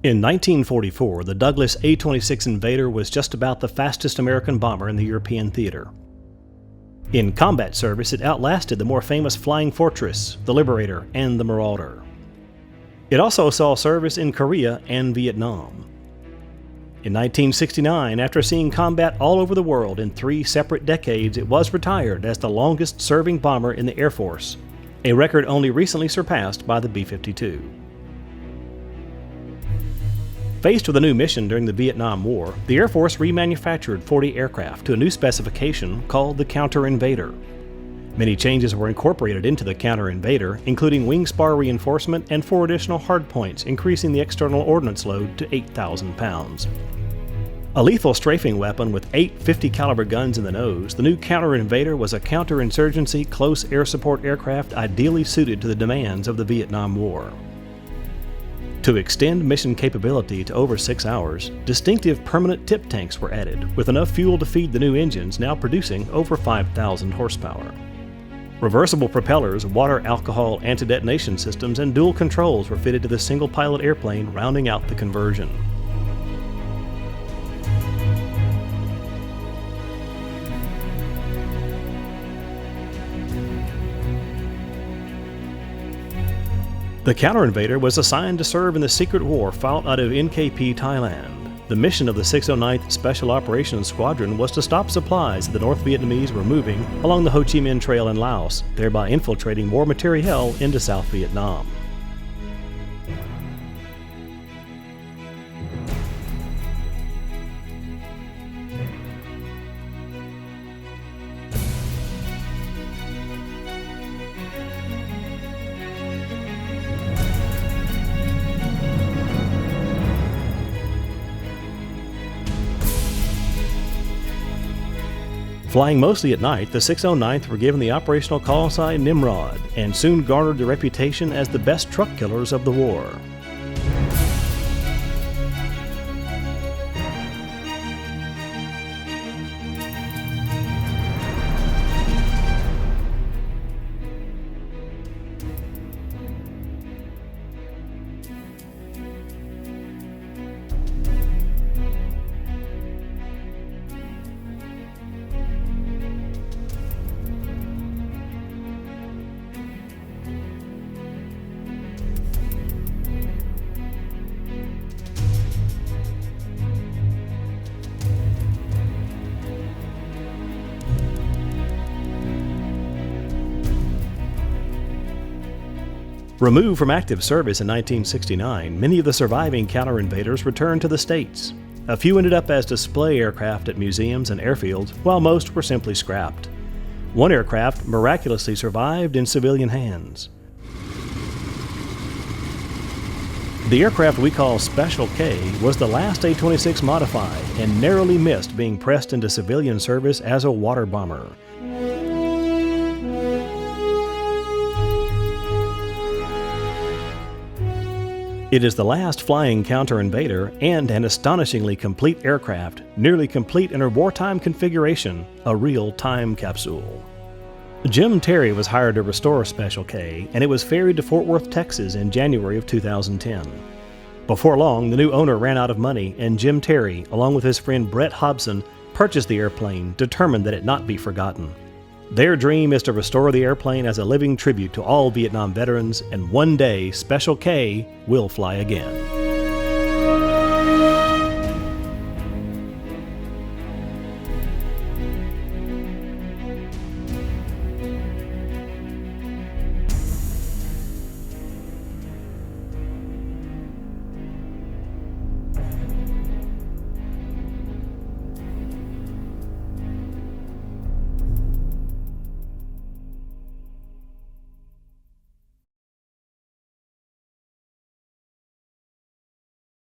In 1944, the Douglas A-26 Invader was just about the fastest American bomber in the European theater. In combat service, it outlasted the more famous Flying Fortress, the Liberator, and the Marauder. It also saw service in Korea and Vietnam. In 1969, after seeing combat all over the world in 3 separate decades, it was retired as the longest-serving bomber in the Air Force, a record only recently surpassed by the B-52. Faced with a new mission during the Vietnam War, the Air Force remanufactured 40 aircraft to a new specification called the Counter Invader. Many changes were incorporated into the Counter Invader, including wing spar reinforcement and 4 additional hardpoints, increasing the external ordnance load to 8,000 pounds. A lethal strafing weapon with 8 50-caliber guns in the nose, the new Counter Invader was a counterinsurgency close air support aircraft ideally suited to the demands of the Vietnam War. To extend mission capability to over 6 hours, distinctive permanent tip tanks were added, with enough fuel to feed the new engines now producing over 5,000 horsepower. Reversible propellers, water alcohol anti-detonation systems, and dual controls were fitted to the single-pilot airplane, rounding out the conversion. The Counter Invader was assigned to serve in the secret war fought out of NKP, Thailand. The mission of the 609th Special Operations Squadron was to stop supplies that the North Vietnamese were moving along the Ho Chi Minh Trail in Laos, thereby infiltrating war materiel into South Vietnam. Flying mostly at night, the 609th were given the operational call sign Nimrod and soon garnered the reputation as the best truck killers of the war. Removed from active service in 1969, many of the surviving Counter Invaders returned to the States. A few ended up as display aircraft at museums and airfields, while most were simply scrapped. One aircraft miraculously survived in civilian hands. The aircraft we call Special K was the last A-26 modified and narrowly missed being pressed into civilian service as a water bomber. It is the last flying Counter Invader and an astonishingly complete aircraft, nearly complete in her wartime configuration, a real time capsule. Jim Terry was hired to restore Special K, and it was ferried to Fort Worth, Texas in January of 2010. Before long, the new owner ran out of money, and Jim Terry, along with his friend Brett Hobson, purchased the airplane, determined that it not be forgotten. Their dream is to restore the airplane as a living tribute to all Vietnam veterans, and one day Special K will fly again.